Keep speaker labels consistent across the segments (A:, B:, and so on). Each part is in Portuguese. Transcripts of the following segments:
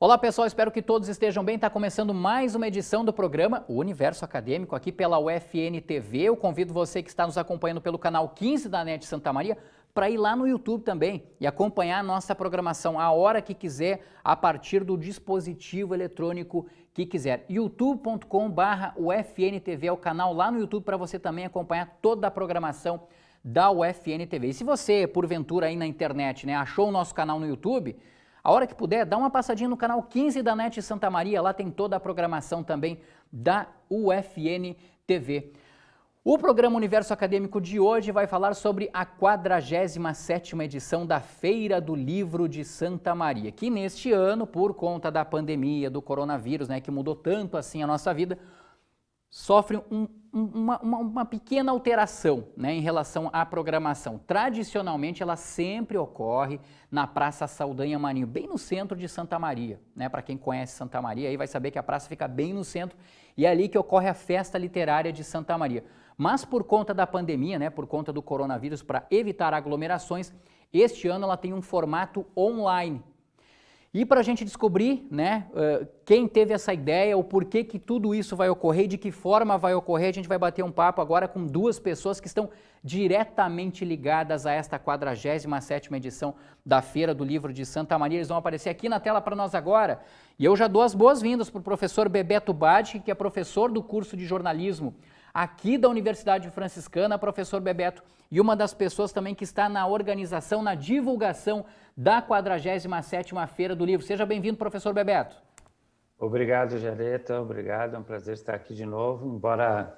A: Olá pessoal, espero que todos estejam bem. Está começando mais uma edição do programa O Universo Acadêmico aqui pela UFN TV. Eu convido você que está nos acompanhando pelo canal 15 da NET Santa Maria para ir lá no YouTube também e acompanhar a nossa programação a hora que quiser, a partir do dispositivo eletrônico que quiser. youtube.com/UFN TV é o canal lá no YouTube para você também acompanhar toda a programação da UFN TV. E se você, porventura aí na internet, achou o nosso canal no YouTube, a hora que puder, dá uma passadinha no canal 15 da NET Santa Maria, lá tem toda a programação também da UFN TV. O programa Universo Acadêmico de hoje vai falar sobre a 47ª edição da Feira do Livro de Santa Maria, que neste ano, por conta da pandemia, do coronavírus, que mudou tanto assim a nossa vida, sofre uma pequena alteração em relação à programação. Tradicionalmente, ela sempre ocorre na Praça Saldanha Marinho, bem no centro de Santa Maria. Para quem conhece Santa Maria, aí vai saber que a praça fica bem no centro e é ali que ocorre a Festa Literária de Santa Maria. Mas por conta da pandemia, por conta do coronavírus, para evitar aglomerações, este ano ela tem um formato online. E para a gente descobrir quem teve essa ideia, o porquê que tudo isso vai ocorrer e de que forma vai ocorrer, a gente vai bater um papo agora com duas pessoas que estão diretamente ligadas a esta 47ª edição da Feira do Livro de Santa Maria. Eles vão aparecer aqui na tela para nós agora. E eu já dou as boas-vindas para o professor Bebeto Badic, que é professor do curso de jornalismo aqui da Universidade Franciscana. Professor Bebeto, e uma das pessoas também que está na organização, na divulgação da 47ª Feira do Livro. Seja bem-vindo, professor Bebeto.
B: Obrigado, Jareta, obrigado, é um prazer estar aqui de novo, embora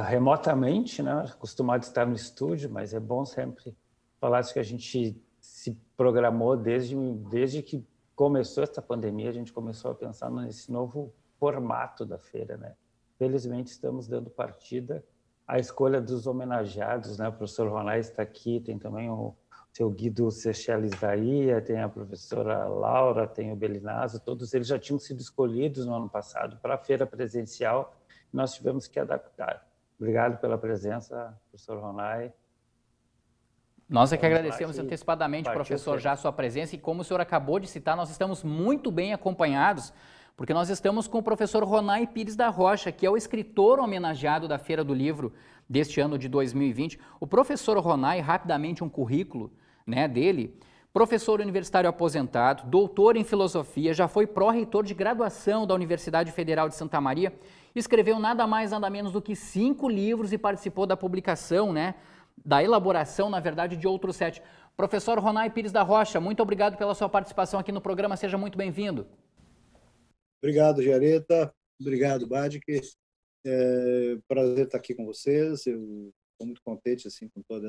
B: remotamente, acostumado a estar no estúdio, mas é bom sempre falar isso que a gente se programou desde que começou essa pandemia, a gente começou a pensar nesse novo formato da feira, Felizmente estamos dando partida à escolha dos homenageados, O professor Ronai está aqui, tem também o seu Guido Sechelizaia, tem a professora Laura, tem o Belinazzo, todos eles já tinham sido escolhidos no ano passado para a feira presencial, nós tivemos que adaptar. Obrigado pela presença, professor Ronai.
A: Nós é que agradecemos antecipadamente, professor, já a sua presença, e como o senhor acabou de citar, nós estamos muito bem acompanhados, porque nós estamos com o professor Ronai Pires da Rocha, que é o escritor homenageado da Feira do Livro deste ano de 2020. O professor Ronai, rapidamente um currículo dele: professor universitário aposentado, doutor em filosofia, já foi pró-reitor de graduação da Universidade Federal de Santa Maria, escreveu nada mais nada menos do que 5 livros e participou da publicação, da elaboração, na verdade, de outros 7. Professor Ronai Pires da Rocha, muito obrigado pela sua participação aqui no programa, seja muito bem-vindo.
C: Obrigado, Jareta. Obrigado, Badic. Prazer estar aqui com vocês. Eu estou muito contente com todo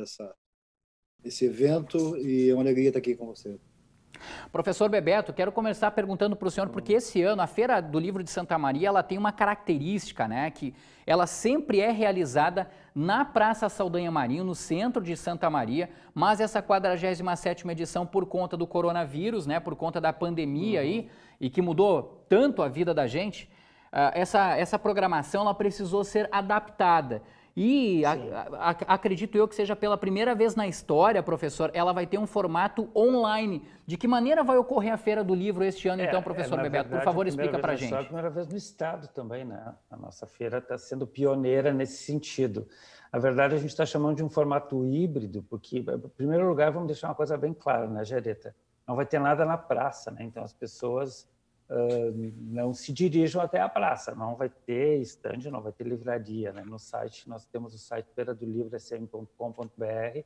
C: esse evento e é uma alegria estar aqui com vocês.
A: Professor Bebeto, quero começar perguntando para o senhor, porque esse ano a Feira do Livro de Santa Maria ela tem uma característica, que ela sempre é realizada na Praça Saldanha Marinho, no centro de Santa Maria, mas essa 47ª edição, por conta do coronavírus, por conta da pandemia aí, e que mudou tanto a vida da gente, essa programação ela precisou ser adaptada. E acredito eu que seja pela primeira vez na história, professor, ela vai ter um formato online. De que maneira vai ocorrer a Feira do Livro este ano, então, professor Bebeto? Por favor, explica para a gente.
B: É a primeira vez no Estado também, A nossa feira está sendo pioneira nesse sentido. Na verdade, a gente está chamando de um formato híbrido, porque, em primeiro lugar, vamos deixar uma coisa bem clara, Jareta? Não vai ter nada na praça, Então, as pessoas não se dirijam até a praça, não vai ter estande, não vai ter livraria. No site, nós temos o site feiradolivro.com.br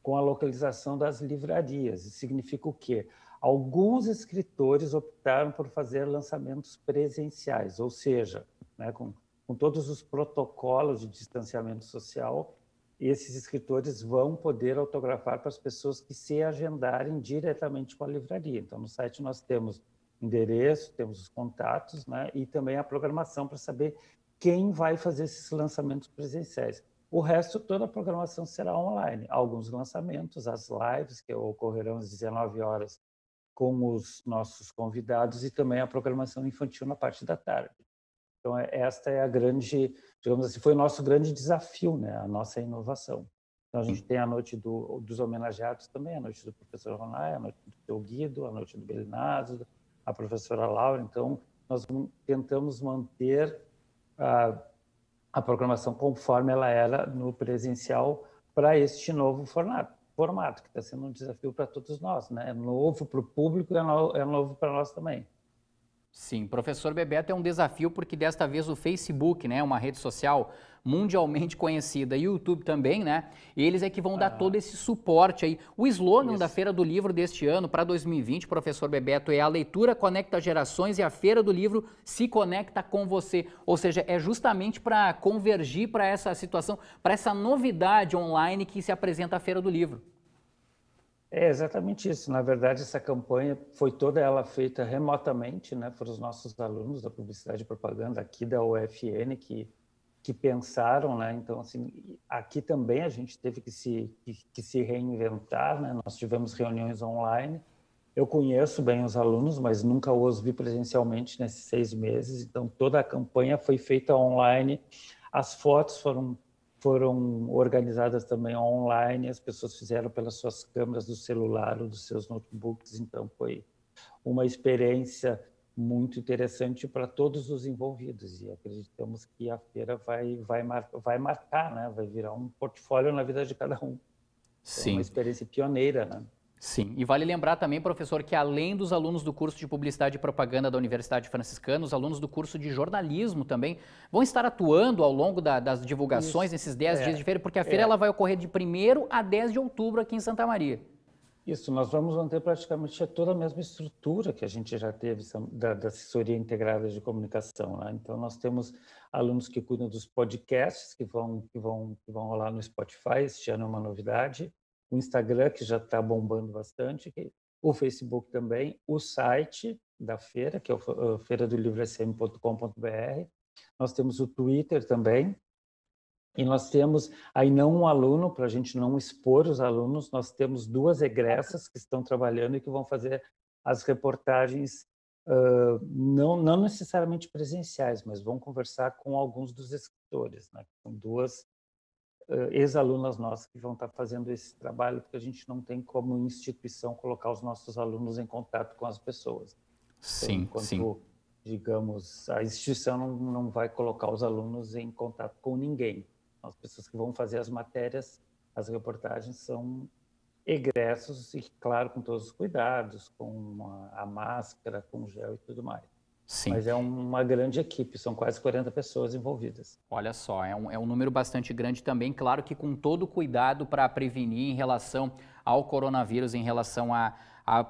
B: com a localização das livrarias. Isso significa o quê? Alguns escritores optaram por fazer lançamentos presenciais, ou seja, com todos os protocolos de distanciamento social, esses escritores vão poder autografar para as pessoas que se agendarem diretamente com a livraria. Então, no site nós temos endereço, temos os contatos, e também a programação para saber quem vai fazer esses lançamentos presenciais. O resto, toda a programação será online. Alguns lançamentos, as lives que ocorrerão às 19 horas com os nossos convidados e também a programação infantil na parte da tarde. Então, esta é a grande, digamos assim, foi o nosso grande desafio, a nossa inovação. Então, a gente tem a noite dos homenageados também, a noite do professor Ronai, a noite do seu Guido, a noite do Belinazzo, a professora Laura. Então, nós tentamos manter a programação conforme ela era no presencial para este novo formato, que está sendo um desafio para todos nós, né? É novo para o público e é novo para nós também.
A: Sim, professor Bebeto, é um desafio porque desta vez o Facebook, né, uma rede social mundialmente conhecida, e o YouTube também, né, eles é que vão dar todo esse suporte aí. O slogan da Feira do Livro deste ano, para 2020, professor Bebeto, é: a leitura conecta gerações e a Feira do Livro se conecta com você. Ou seja, é justamente para convergir para essa situação, para essa novidade online que se apresenta a Feira do Livro.
B: É exatamente isso. Na verdade, essa campanha foi toda ela feita remotamente, né? Foram os nossos alunos da Publicidade e Propaganda aqui da UFN que pensaram, né? Então, assim, aqui também a gente teve que se reinventar, né? Nós tivemos reuniões online. Eu conheço bem os alunos, mas nunca os vi presencialmente nesses 6 meses. Então, toda a campanha foi feita online. As fotos foram organizadas também online, as pessoas fizeram pelas suas câmeras do celular ou dos seus notebooks, então foi uma experiência muito interessante para todos os envolvidos, e acreditamos que a feira vai marcar, né? Vai virar um portfólio na vida de cada um. Então, é uma experiência pioneira, né?
A: Sim, e vale lembrar também, professor, que além dos alunos do curso de Publicidade e Propaganda da Universidade Franciscana, os alunos do curso de jornalismo também vão estar atuando ao longo das divulgações nesses 10 dias de feira, porque a feira ela vai ocorrer de 1º a 10 de outubro aqui em Santa Maria.
B: Isso, nós vamos manter praticamente toda a mesma estrutura que a gente já teve da assessoria integrada de comunicação, né? Então, nós temos alunos que cuidam dos podcasts, que vão rolar no Spotify, este ano é uma novidade, o Instagram, que já está bombando bastante, o Facebook também, o site da feira, que é o feiradolivro.sm.com.br, nós temos o Twitter também, e nós temos, aí não um aluno, para a gente não expor os alunos, nós temos 2 egressas que estão trabalhando e que vão fazer as reportagens, não necessariamente presenciais, mas vão conversar com alguns dos escritores, né? São 2 ex-alunas nossas que vão estar fazendo esse trabalho, porque a gente não tem como instituição colocar os nossos alunos em contato com as pessoas.
A: Sim,
B: então,
A: sim.
B: enquanto, digamos, a instituição não vai colocar os alunos em contato com ninguém. As pessoas que vão fazer as matérias, as reportagens, são egressos e, claro, com todos os cuidados, com a máscara, com o gel e tudo mais.
A: Sim.
B: Mas é uma grande equipe, são quase 40 pessoas envolvidas.
A: Olha só, é um número bastante grande também, claro que com todo o cuidado para prevenir em relação ao coronavírus, em relação à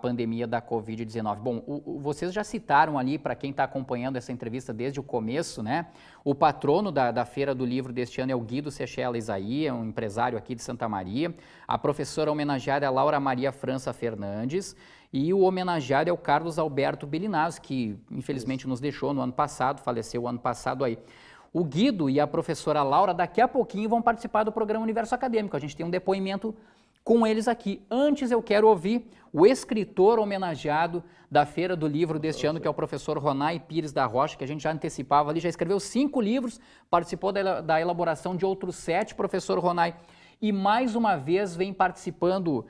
A: pandemia da Covid-19. Bom, vocês já citaram ali, para quem está acompanhando essa entrevista desde o começo, né? O patrono da Feira do Livro deste ano é o Guido Sechela Isaia, um empresário aqui de Santa Maria. A professora homenageada é a Laura Maria França Fernandes. E o homenageado é o Carlos Alberto Belinazzo, que infelizmente nos deixou no ano passado, faleceu o ano passado aí. O Guido e a professora Laura daqui a pouquinho vão participar do programa Universo Acadêmico. A gente tem um depoimento com eles aqui. Antes eu quero ouvir o escritor homenageado da Feira do Livro deste ano, que é o professor Ronai Pires da Rocha, que a gente já antecipava ali, já escreveu 5 livros, participou da elaboração de outros 7, professor Ronai. E mais uma vez vem participando,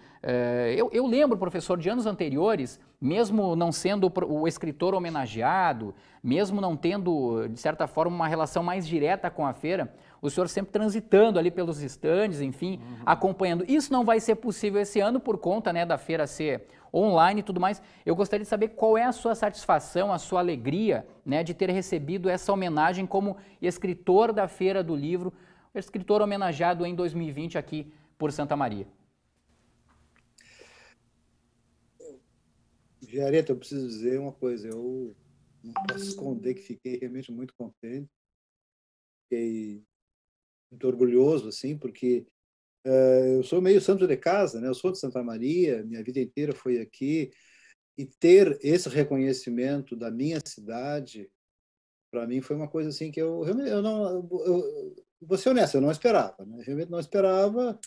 A: eu lembro, professor, de anos anteriores, mesmo não sendo o escritor homenageado, mesmo não tendo, de certa forma, uma relação mais direta com a feira, o senhor sempre transitando ali pelos estandes, enfim, acompanhando. Isso não vai ser possível esse ano por conta, né, da feira ser online e tudo mais. Eu gostaria de saber qual é a sua satisfação, a sua alegria, né, de ter recebido essa homenagem como escritor da Feira do Livro, escritor homenageado em 2020 aqui por Santa Maria.
C: Giareta, eu preciso dizer uma coisa, eu não posso esconder que fiquei realmente muito contente, fiquei muito orgulhoso, assim, porque eu sou meio santo de casa, né? Eu sou de Santa Maria, minha vida inteira foi aqui, e ter esse reconhecimento da minha cidade, para mim foi uma coisa assim que eu vou ser honesto, eu não esperava, né? Realmente não esperava,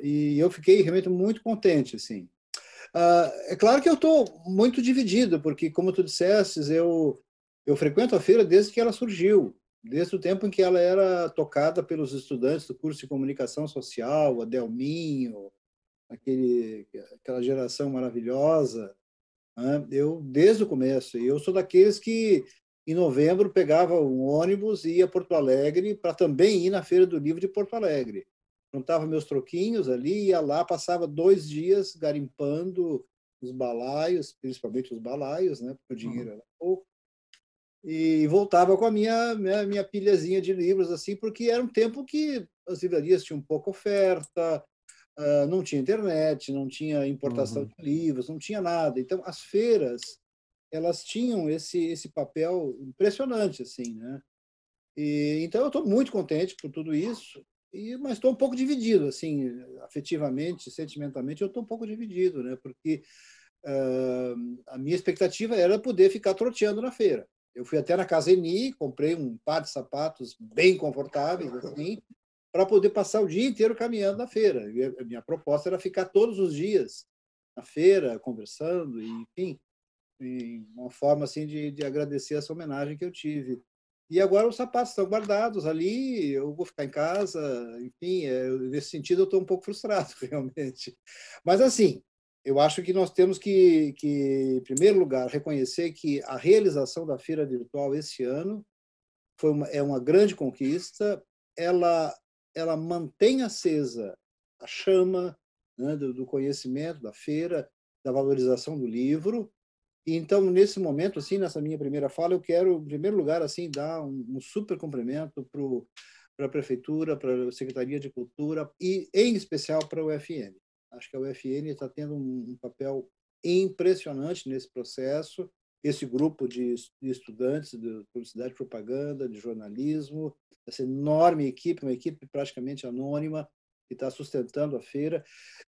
C: e eu fiquei realmente muito contente, assim. É claro que eu estou muito dividido, porque, como tu disseste, eu frequento a feira desde que ela surgiu, desde o tempo em que ela era tocada pelos estudantes do curso de Comunicação Social, a Delminho, aquela geração maravilhosa, né? Eu, desde o começo, eu sou daqueles que, em novembro, pegava um ônibus e ia a Porto Alegre para também ir na Feira do Livro de Porto Alegre. Juntava meus troquinhos ali, ia lá, passava 2 dias garimpando os balaios, principalmente os balaios, né? Porque o dinheiro era pouco, e voltava com a minha pilhazinha de livros, assim, porque era um tempo que as livrarias tinham pouca oferta, não tinha internet, não tinha importação de livros, não tinha nada. Então, as feiras, elas tinham esse papel impressionante, assim, né? E, então, eu estou muito contente por tudo isso, mas estou um pouco dividido, assim, afetivamente, sentimentalmente, eu estou um pouco dividido, né? Porque a minha expectativa era poder ficar troteando na feira. Eu fui até na Casa Eni, comprei um par de sapatos bem confortáveis, assim, para poder passar o dia inteiro caminhando na feira. E a minha proposta era ficar todos os dias na feira, conversando, e, enfim, uma forma assim de agradecer essa homenagem que eu tive. E agora os sapatos estão guardados ali, eu vou ficar em casa, enfim, nesse sentido eu estou um pouco frustrado, realmente. Mas, assim, eu acho que nós temos em primeiro lugar, reconhecer que a realização da feira virtual esse ano é uma grande conquista. Ela mantém acesa a chama, né, do conhecimento, da feira, da valorização do livro. E, então, nesse momento, assim, nessa minha primeira fala, eu quero, em primeiro lugar, assim, dar um super cumprimento para a Prefeitura, para a Secretaria de Cultura e, em especial, para o UFN. Acho que a UFN está tendo um papel impressionante nesse processo. Esse grupo de estudantes de publicidade e propaganda, de jornalismo, essa enorme equipe, uma equipe praticamente anônima, que está sustentando a feira.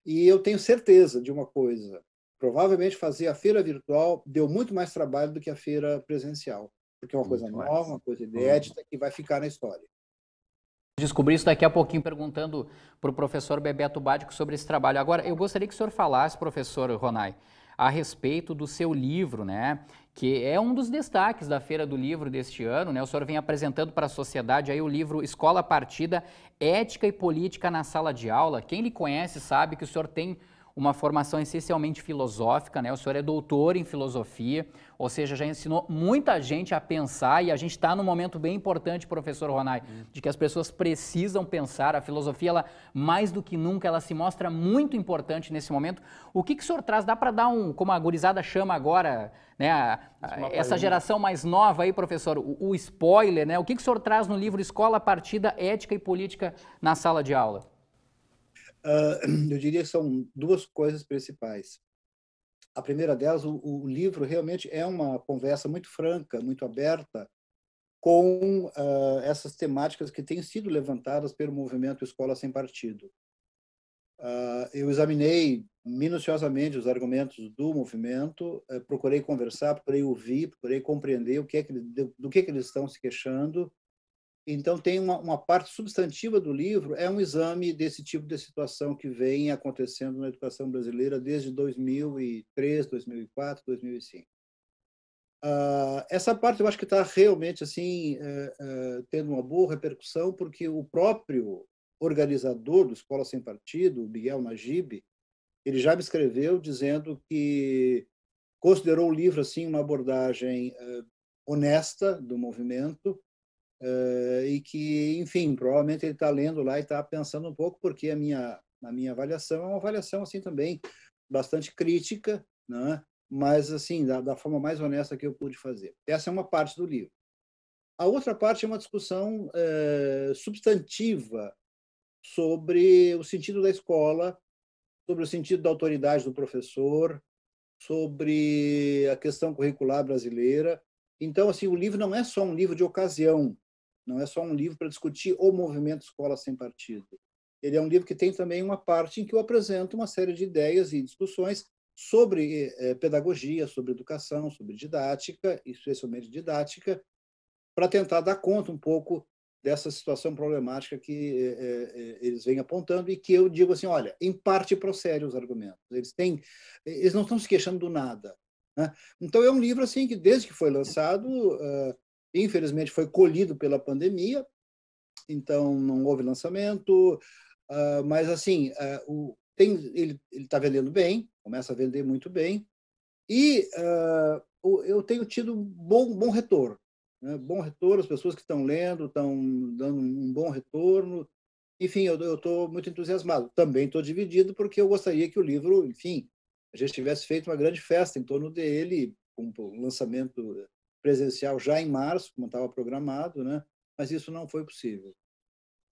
C: E eu tenho certeza de uma coisa: provavelmente fazer a feira virtual deu muito mais trabalho do que a feira presencial, porque é uma coisa nova, uma coisa inédita, que vai ficar na história.
A: Descobri isso daqui a pouquinho perguntando para o professor Bebeto Bádico sobre esse trabalho. Agora, eu gostaria que o senhor falasse, professor Ronay, a respeito do seu livro, né, que é um dos destaques da Feira do Livro deste ano, né? O senhor vem apresentando para a sociedade aí o livro Escola Partida, Ética e Política na Sala de Aula. Quem lhe conhece sabe que o senhor tem uma formação essencialmente filosófica, né? O senhor é doutor em filosofia, ou seja, já ensinou muita gente a pensar, e a gente está num momento bem importante, professor Ronay, de que as pessoas precisam pensar. A filosofia, ela, mais do que nunca, ela se mostra muito importante nesse momento. O que o senhor traz? Dá para dar como a gurizada chama agora, né, essa geração mais nova aí, professor, o spoiler, né? O que o senhor traz no livro Escola Partida, Ética e Política na Sala de Aula?
C: Eu diria que são duas coisas principais. A primeira delas, o livro realmente é uma conversa muito franca, muito aberta, com essas temáticas que têm sido levantadas pelo movimento Escola Sem Partido. Eu examinei minuciosamente os argumentos do movimento, procurei conversar, procurei ouvir, procurei compreender do que eles estão se queixando. Então, tem uma parte substantiva do livro, é um exame desse tipo de situação que vem acontecendo na educação brasileira desde 2003, 2004, 2005. Essa parte eu acho que está realmente assim tendo uma boa repercussão, porque o próprio organizador do Escola Sem Partido, o Miguel Najib, ele já me escreveu dizendo que considerou o livro assim uma abordagem honesta do movimento, e que, enfim, provavelmente ele está lendo lá e está pensando um pouco, porque a minha avaliação é uma avaliação assim também bastante crítica, né? Mas assim da forma mais honesta que eu pude fazer. Essa é uma parte do livro. A outra parte é uma discussão substantiva sobre o sentido da escola, sobre o sentido da autoridade do professor, sobre a questão curricular brasileira. Então, assim, o livro não é só um livro de ocasião, não é só um livro para discutir o movimento Escola Sem Partido. Ele é um livro que tem também uma parte em que eu apresento uma série de ideias e discussões sobre pedagogia, sobre educação, sobre didática, especialmente didática, para tentar dar conta um pouco dessa situação problemática que eles vêm apontando, e que eu digo assim, olha, em parte procede os argumentos. Eles não estão se queixando do nada, né? Então é um livro assim que desde que foi lançado, infelizmente foi colhido pela pandemia, então não houve lançamento, mas assim ele está vendendo bem, começa a vender muito bem, E eu tenho tido bom retorno. Né? Bom retorno, as pessoas que estão lendo estão dando um bom retorno. Enfim, eu estou muito entusiasmado. Também estou dividido porque eu gostaria que o livro, enfim, a gente tivesse feito uma grande festa em torno dele, com o lançamento presencial já em março, como estava programado, né? Mas isso não foi possível.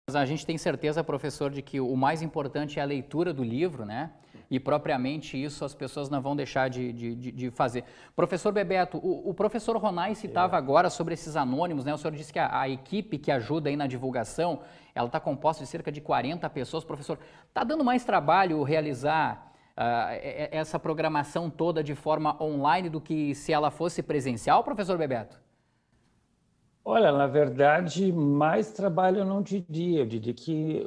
A: Mas a gente tem certeza, professor, de que o mais importante é a leitura do livro, né? E propriamente isso as pessoas não vão deixar de fazer. Professor Bebeto, o professor Ronai citava agora sobre esses anônimos, né? O senhor disse que a equipe que ajuda aí na divulgação, ela está composta de cerca de 40 pessoas. Professor, está dando mais trabalho realizar essa programação toda de forma online do que se ela fosse presencial, professor Bebeto?
B: Olha, na verdade, mais trabalho eu não diria. Eu diria que,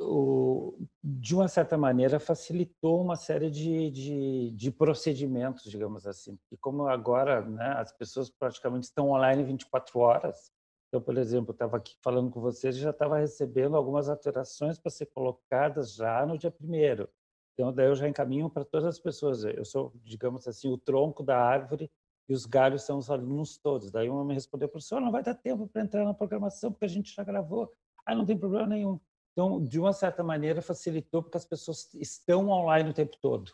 B: de uma certa maneira, facilitou uma série de procedimentos, digamos assim. E como agora, né, as pessoas praticamente estão online 24 horas, então, por exemplo, eu estava aqui falando com vocês e já estava recebendo algumas alterações para ser colocadas já no dia 1º. Então, daí eu já encaminho para todas as pessoas. Eu sou, digamos assim, o tronco da árvore e os galhos são os alunos todos. Daí uma me respondeu, professor, não vai dar tempo para entrar na programação, porque a gente já gravou. Ah, não tem problema nenhum. Então, de uma certa maneira, facilitou, porque as pessoas estão online o tempo todo,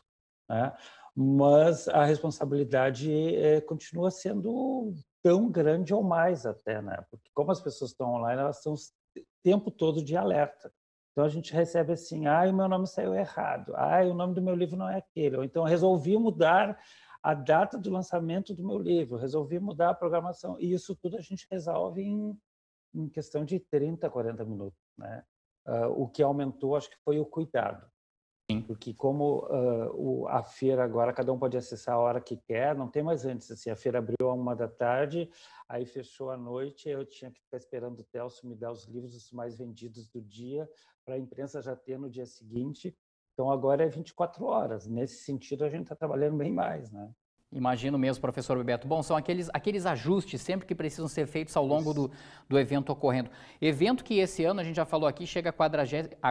B: né? Mas a responsabilidade continua sendo tão grande ou mais até, né? Porque como as pessoas estão online, elas estão o tempo todo de alerta. Então, a gente recebe assim, o meu nome saiu errado, o nome do meu livro não é aquele, ou então resolvi mudar a data do lançamento do meu livro, resolvi mudar a programação, e isso tudo a gente resolve em questão de 30, 40 minutos, né? O que aumentou, acho que foi o cuidado. Sim. Porque como a feira agora, cada um pode acessar a hora que quer, não tem mais antes, assim, a feira abriu à 13h, aí fechou à noite, eu tinha que ficar esperando o Telso me dar os livros mais vendidos do dia, para a imprensa já ter no dia seguinte. Então, agora é 24 horas. Nesse sentido, a gente está trabalhando bem mais, né?
A: Imagino mesmo, professor Bebeto. Bom, são aqueles ajustes sempre que precisam ser feitos ao longo do evento ocorrendo. Evento que esse ano, a gente já falou aqui, chega a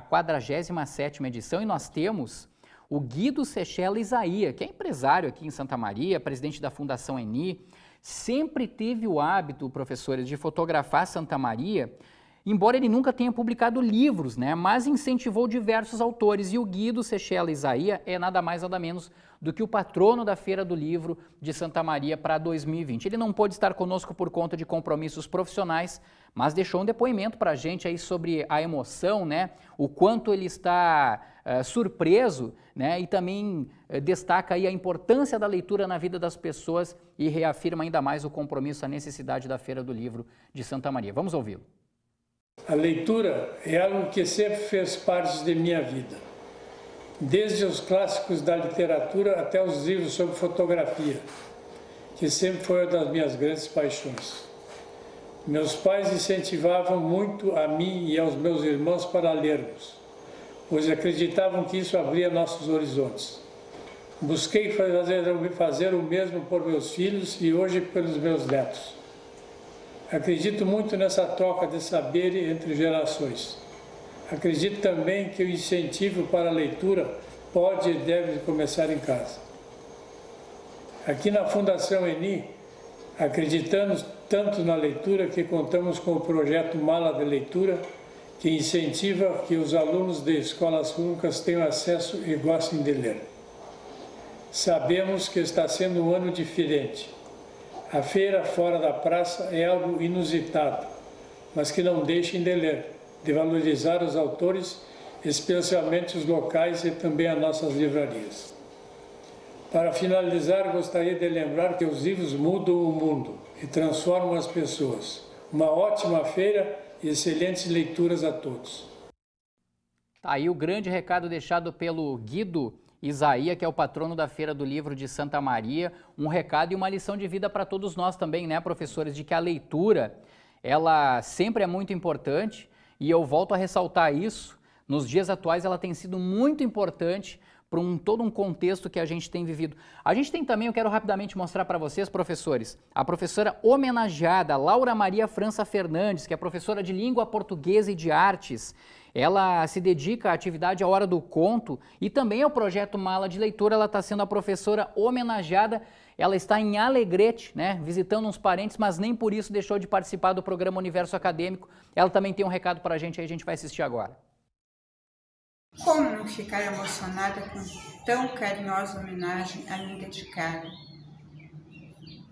A: 47ª edição e nós temos o Guido Sechela Isaia, que é empresário aqui em Santa Maria, presidente da Fundação ENI, sempre teve o hábito, professores, de fotografar Santa Maria, embora ele nunca tenha publicado livros, né? Mas incentivou diversos autores. E o Guido Sechela Isaia é nada mais nada menos do que o patrono da Feira do Livro de Santa Maria para 2020. Ele não pôde estar conosco por conta de compromissos profissionais, mas deixou um depoimento para a gente aí sobre a emoção, né? O quanto ele está surpreso, né? E também destaca aí a importância da leitura na vida das pessoas e reafirma ainda mais o compromisso, a necessidade da Feira do Livro de Santa Maria. Vamos ouvi-lo.
D: A leitura é algo que sempre fez parte de minha vida, desde os clássicos da literatura até os livros sobre fotografia, que sempre foi uma das minhas grandes paixões. Meus pais incentivavam muito a mim e aos meus irmãos para lermos, pois acreditavam que isso abria nossos horizontes. Busquei fazer o mesmo por meus filhos e hoje pelos meus netos. Acredito muito nessa troca de saber entre gerações. Acredito também que o incentivo para a leitura pode e deve começar em casa. Aqui na Fundação ENI, acreditamos tanto na leitura que contamos com o projeto Mala de Leitura, que incentiva que os alunos de escolas públicas tenham acesso e gostem de ler. Sabemos que está sendo um ano diferente. A feira fora da praça é algo inusitado, mas que não deixem de ler, de valorizar os autores, especialmente os locais e também as nossas livrarias. Para finalizar, gostaria de lembrar que os livros mudam o mundo e transformam as pessoas. Uma ótima feira e excelentes leituras a todos.
A: Tá aí o grande recado deixado pelo Guido Isaia, que é o patrono da Feira do Livro de Santa Maria, um recado e uma lição de vida para todos nós também, né, professores, de que a leitura, ela sempre é muito importante e eu volto a ressaltar isso, nos dias atuais ela tem sido muito importante para todo um contexto que a gente tem vivido. A gente tem também, eu quero rapidamente mostrar para vocês, professores, a professora homenageada Laura Maria França Fernandes, que é professora de Língua Portuguesa e de Artes. Ela se dedica à atividade A Hora do Conto e também ao projeto Mala de Leitura. Ela está sendo a professora homenageada ela está em Alegrete, né, visitando uns parentes, mas nem por isso deixou de participar do programa Universo Acadêmico. Ela também tem um recado para a gente, aí a gente vai assistir agora.
E: Como não ficar emocionada com tão carinhosa homenagem a mim dedicada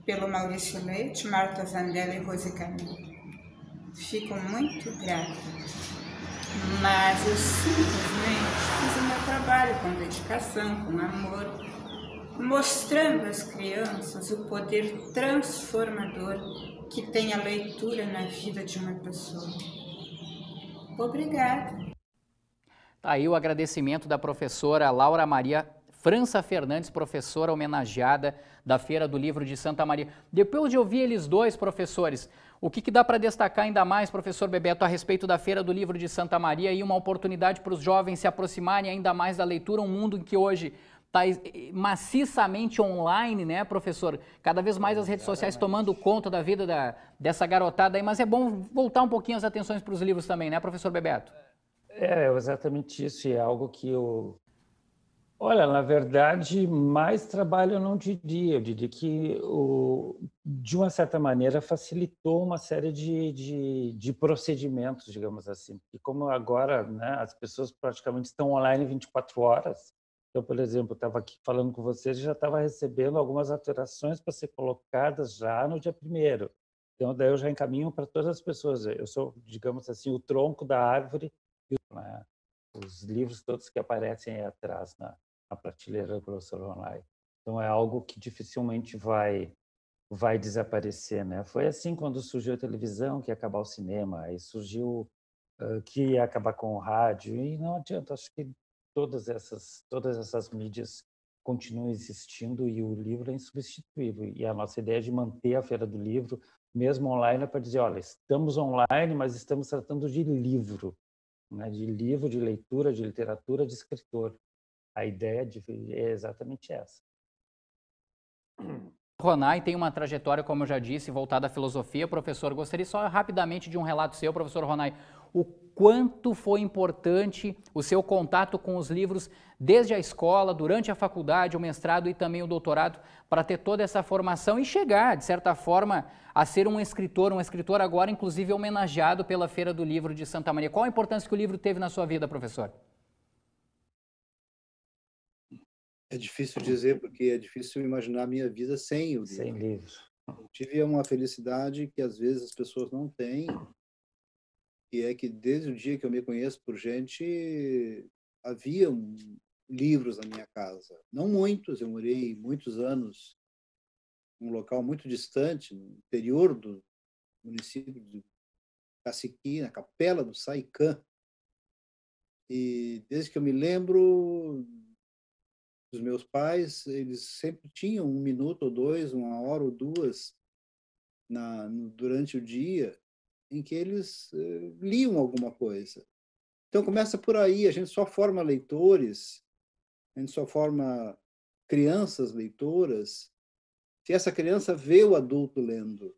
E: pelo Maurício Leite, Marta Zandella e Rose Camilo. Fico muito grata, mas eu simplesmente fiz o meu trabalho com dedicação, com amor, mostrando às crianças o poder transformador que tem a leitura na vida de uma pessoa. Obrigada.
A: Tá aí o agradecimento da professora Laura Maria França Fernandes, professora homenageada da Feira do Livro de Santa Maria. Depois de ouvir eles dois, professores, o que dá para destacar ainda mais, professor Bebeto, a respeito da Feira do Livro de Santa Maria e uma oportunidade para os jovens se aproximarem ainda mais da leitura, um mundo em que hoje está maciçamente online, né, professor? Cada vez mais as redes sociais tomando conta da vida dessa garotada aí, mas é bom voltar um pouquinho as atenções para os livros também, né, professor Bebeto?
B: É exatamente isso, e é algo que eu... Olha, na verdade, mais trabalho eu não diria. Eu diria que, de uma certa maneira, facilitou uma série de procedimentos, digamos assim. E como agora, né, as pessoas praticamente estão online 24 horas, então, por exemplo, eu estava aqui falando com vocês e já estava recebendo algumas alterações para ser colocadas já no dia 1º. Então, daí eu já encaminho para todas as pessoas. Eu sou, digamos assim, o tronco da árvore, né, os livros todos que aparecem aí atrás na prateleira do professor Ronai. Então é algo que dificilmente vai desaparecer, né? Foi assim quando surgiu a televisão, que ia acabar o cinema, aí surgiu que ia acabar com o rádio, e não adianta, acho que todas essas mídias continuam existindo e o livro é insubstituível. E a nossa ideia de manter a Feira do Livro, mesmo online, é para dizer, olha, estamos online, mas estamos tratando de livro, né? De livro, de leitura, de literatura, de escritor. A ideia é exatamente essa.
A: Ronai tem uma trajetória, como eu já disse, voltada à filosofia. Professor, gostaria só rapidamente de um relato seu, professor Ronai. O quanto foi importante o seu contato com os livros desde a escola, durante a faculdade, o mestrado e também o doutorado, para ter toda essa formação e chegar, de certa forma, a ser um escritor agora, inclusive, homenageado pela Feira do Livro de Santa Maria. Qual a importância que o livro teve na sua vida, professor?
C: É difícil dizer, porque é difícil imaginar a minha vida sem o livro.
B: Sem livro.
C: Eu tive uma felicidade que às vezes as pessoas não têm, que é que desde o dia que eu me conheço por gente, havia livros na minha casa. Não muitos, eu morei muitos anos num local muito distante, no interior do município de Caciqui, na Capela do Saicã. E desde que eu me lembro, os meus pais, eles sempre tinham 1 minuto ou 2, 1 hora ou 2 durante o dia em que eles liam alguma coisa. Então começa por aí, a gente só forma leitores, a gente só forma crianças leitoras, se essa criança vê o adulto lendo.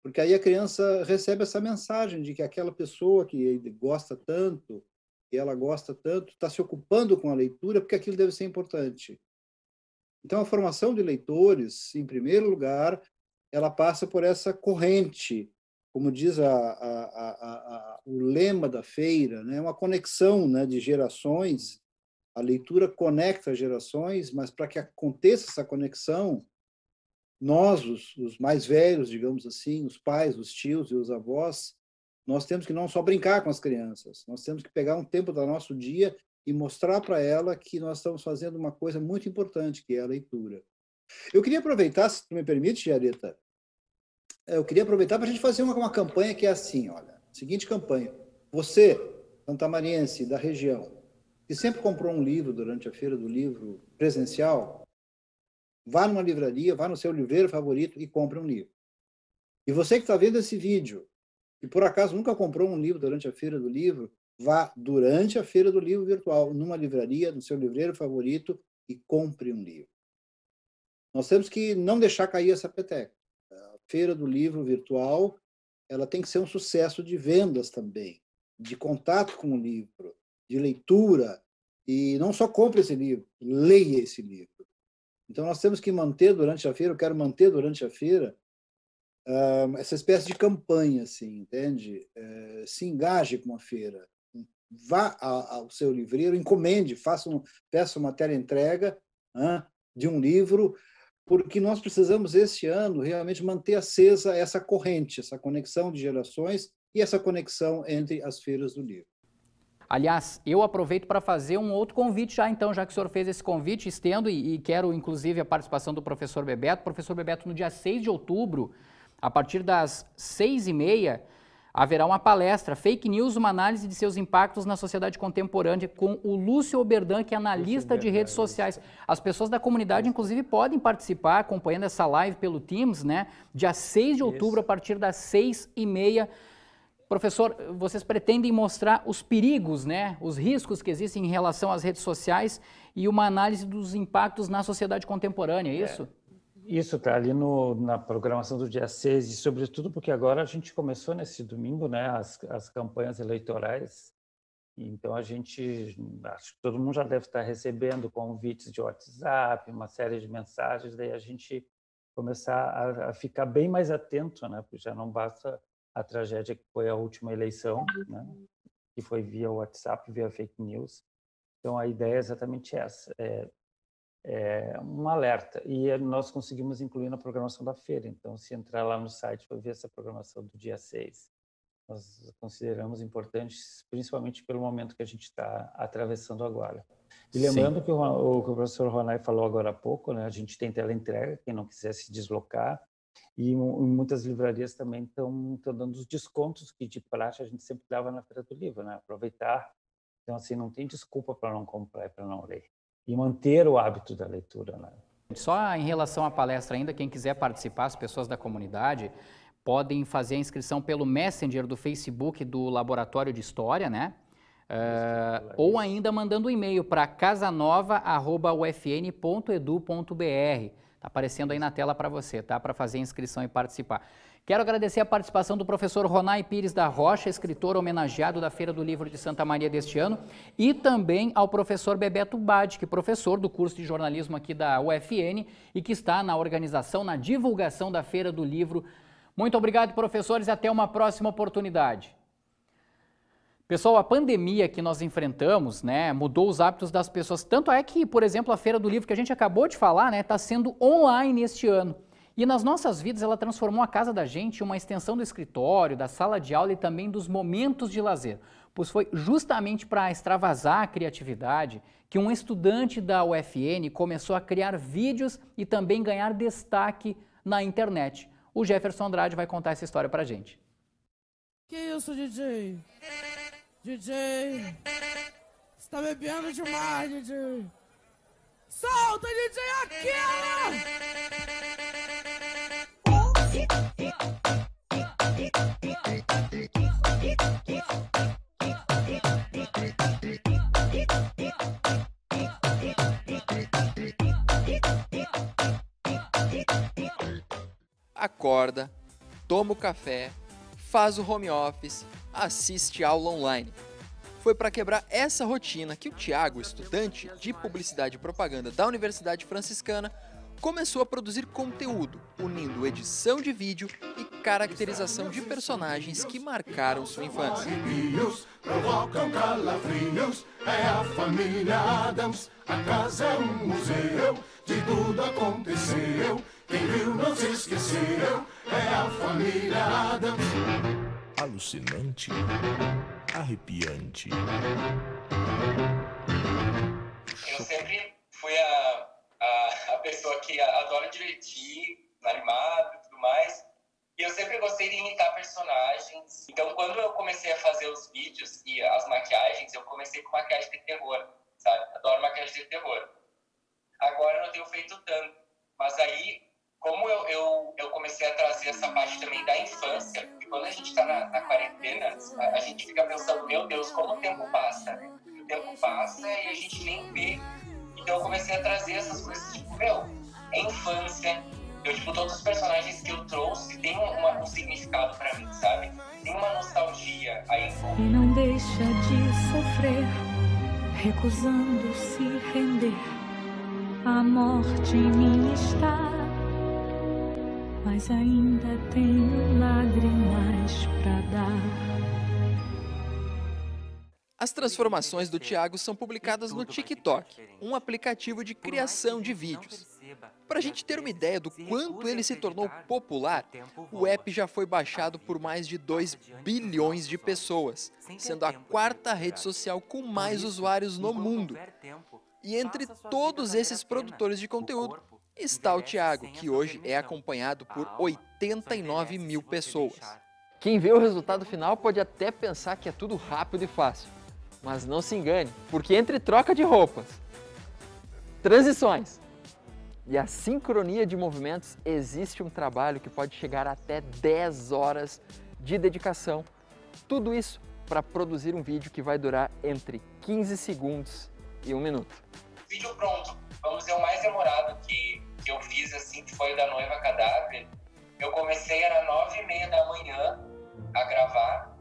C: Porque aí a criança recebe essa mensagem de que aquela pessoa que ele gosta tanto, que ela gosta tanto, está se ocupando com a leitura, porque aquilo deve ser importante. Então, a formação de leitores, em primeiro lugar, ela passa por essa corrente, como diz o lema da feira, né? Uma conexão, né, de gerações. A leitura conecta gerações, mas para que aconteça essa conexão, nós, os mais velhos, digamos assim, os pais, os tios e os avós, nós temos que não só brincar com as crianças, nós temos que pegar um tempo do nosso dia e mostrar para ela que nós estamos fazendo uma coisa muito importante, que é a leitura. Eu queria aproveitar, se tu me permite, Jareta, eu queria aproveitar para a gente fazer uma campanha que é assim, olha, seguinte campanha. Você, santamariense da região, que sempre comprou um livro durante a Feira do Livro presencial, vá numa livraria, vá no seu livreiro favorito e compre um livro. E você que está vendo esse vídeo, e por acaso nunca comprou um livro durante a Feira do Livro, vá durante a Feira do Livro virtual, numa livraria, no seu livreiro favorito e compre um livro. Nós temos que não deixar cair essa peteca. A Feira do Livro virtual, ela tem que ser um sucesso de vendas também, de contato com o livro, de leitura. E não só compre esse livro, leia esse livro. Então, nós temos que manter durante a feira, eu quero manter durante a feira, essa espécie de campanha, assim, entende? Se engaje com a feira, vá ao seu livreiro, encomende, peça uma teleentrega de um livro, porque nós precisamos, este ano, realmente manter acesa essa corrente, essa conexão de gerações e essa conexão entre as feiras do livro.
A: Aliás, eu aproveito para fazer um outro convite já, então, já que o senhor fez esse convite, estendo e quero, inclusive, a participação do professor Bebeto. Professor Bebeto, no dia 6 de outubro, a partir das 6h30, haverá uma palestra, Fake News, uma análise de seus impactos na sociedade contemporânea, com o Lúcio Oberdan, que é analista de redes sociais. As pessoas da comunidade, inclusive, podem participar, acompanhando essa live pelo Teams, né? Dia 6 de outubro, a partir das 6h30. Professor, vocês pretendem mostrar os perigos, né, os riscos que existem em relação às redes sociais e uma análise dos impactos na sociedade contemporânea, é isso?
B: Isso está ali na programação do dia 6, e sobretudo porque agora a gente começou nesse domingo, né, as campanhas eleitorais, então acho que todo mundo já deve estar recebendo convites de WhatsApp, uma série de mensagens, daí a gente começar a ficar bem mais atento, né, porque já não basta a tragédia que foi a última eleição, né, que foi via WhatsApp, via fake news. Então, a ideia é exatamente essa, é um alerta. E nós conseguimos incluir na programação da feira. Então, se entrar lá no site para ver essa programação do dia 6, nós consideramos importantes, principalmente pelo momento que a gente está atravessando agora. E lembrando que o professor Ronay falou agora há pouco, né, a gente tem teleentrega, quem não quiser se deslocar, e muitas livrarias também estão dando os descontos que de praxe a gente sempre dava na Feira do Livro, né? Aproveitar. Então, assim, não tem desculpa para não comprar e para não ler. E manter o hábito da leitura, né?
A: Só em relação à palestra ainda, quem quiser participar, as pessoas da comunidade, podem fazer a inscrição pelo Messenger do Facebook do Laboratório de História, né? Ou ainda mandando um e-mail para casanova@ufn.edu.br. Está aparecendo aí na tela para você, tá? Para fazer a inscrição e participar. Quero agradecer a participação do professor Ronay Pires da Rocha, escritor homenageado da Feira do Livro de Santa Maria deste ano, e também ao professor Bebeto Badic, professor do curso de jornalismo aqui da UFN e que está na organização, na divulgação da Feira do Livro. Muito obrigado, professores, e até uma próxima oportunidade. Pessoal, a pandemia que nós enfrentamos, né, mudou os hábitos das pessoas. Tanto é que, por exemplo, a Feira do Livro que a gente acabou de falar, né, está sendo online este ano. E nas nossas vidas ela transformou a casa da gente em uma extensão do escritório, da sala de aula e também dos momentos de lazer. Pois foi justamente para extravasar a criatividade que um estudante da UFN começou a criar vídeos e também ganhar destaque na internet. O Jefferson Andrade vai contar essa história para a gente.
F: Que isso, DJ? DJ, você tá bebendo demais, DJ. Solta, DJ, aqui,
G: Acorda, toma o café, faz o home office, assiste aula online. Foi para quebrar essa rotina que o Thiago, estudante de Publicidade e Propaganda da Universidade Franciscana, começou a produzir conteúdo, unindo edição de vídeo e caracterização de personagens que marcaram sua infância.
H: Provocam calafrios, é a família Adams, a casa é um museu, de tudo aconteceu, quem viu não se esqueceu, é a família Adams.
I: Alucinante, arrepiante.
J: Eu sempre fui a pessoa que adora divertir, animado e tudo mais. E eu sempre gostei de imitar personagens. Então, quando eu comecei a fazer os vídeos e as maquiagens, eu comecei com maquiagem de terror, sabe? Adoro maquiagem de terror. Agora eu não tenho feito tanto. Mas aí, como eu comecei a trazer essa parte também da infância, porque quando a gente está na quarentena, a gente fica pensando, meu Deus, como o tempo passa, né? O tempo passa e a gente nem vê. Então eu comecei a trazer essas coisas, tipo, é infância. Todos os personagens que eu trouxe têm um significado pra mim, sabe? Tem uma nostalgia aí.
K: E não deixa de sofrer, recusando se render A morte em mim está, mas ainda tenho lágrimas pra dar.
G: As transformações do Thiago são publicadas no TikTok, um aplicativo de criação de vídeos. Para a gente ter uma ideia do quanto ele se tornou popular, o app já foi baixado por mais de 2 bilhões de pessoas, sendo a 4ª rede social com mais usuários no mundo. E entre todos esses produtores de conteúdo, está o Thiago, que hoje é acompanhado por 89 mil pessoas. Quem vê o resultado final pode até pensar que é tudo rápido e fácil. Mas não se engane, porque entre troca de roupas, transições e a sincronia de movimentos, existe um trabalho que pode chegar até 10 horas de dedicação. Tudo isso para produzir um vídeo que vai durar entre 15 segundos e 1 minuto.
J: Vídeo pronto, vamos dizer, o mais demorado que eu fiz, assim, que foi o da Noiva Cadáver. Eu comecei, era 9h30 da manhã a gravar,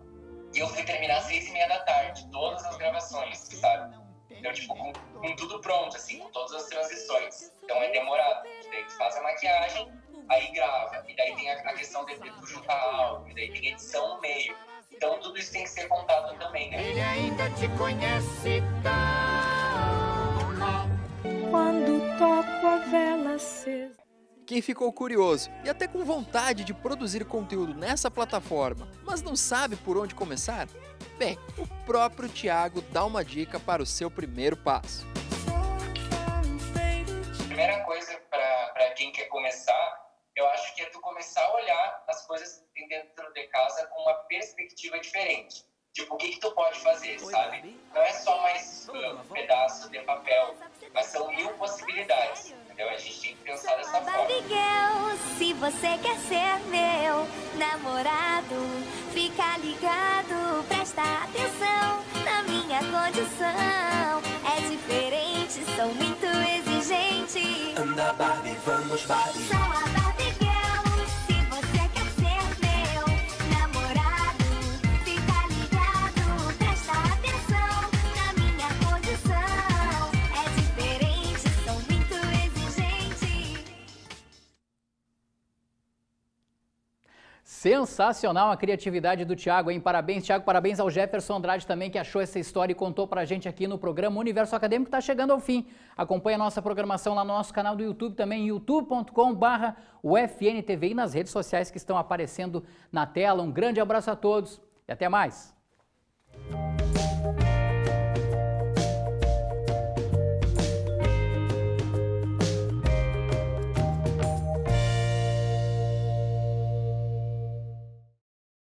J: e eu fui terminar às 6h30 da tarde, todas as gravações, sabe? Então, tipo, com tudo pronto, assim, com todas as transições. Então é demorado. Daí tu faz a maquiagem, aí grava. E daí tem a questão de tu juntar áudio, e daí tem edição no meio. Então tudo isso tem que ser contado também, né?
H: Ele ainda te conhece calma.
K: Quando toco a vela acesa.
G: Quem ficou curioso e até com vontade de produzir conteúdo nessa plataforma, mas não sabe por onde começar? Bem, o próprio Thiago dá uma dica para o seu primeiro passo.
J: A primeira coisa para quem quer começar, eu acho que é tu começar a olhar as coisas que tem dentro de casa com uma perspectiva diferente. Tipo, o que tu pode fazer, sabe? Não é só mais um pedaço de papel, mas são 1000 possibilidades, entendeu? A gente tem que pensar dessa forma.
L: Se você quer ser meu namorado, fica ligado, presta atenção na minha condição. É diferente, sou muito exigente.
M: Anda Barbie, vamos Barbie.
L: Sou a Barbie Girl, se você quer ser meu namorado, fica ligado, presta atenção na minha condição. É diferente, sou muito exigente.
A: Sensacional a criatividade do Thiago, hein? Parabéns, Thiago. Parabéns ao Jefferson Andrade também, que achou essa história e contou pra gente aqui no programa Universo Acadêmico, que está chegando ao fim. Acompanhe a nossa programação lá no nosso canal do YouTube também, youtube.com/UFNTV, e nas redes sociais que estão aparecendo na tela. Um grande abraço a todos e até mais.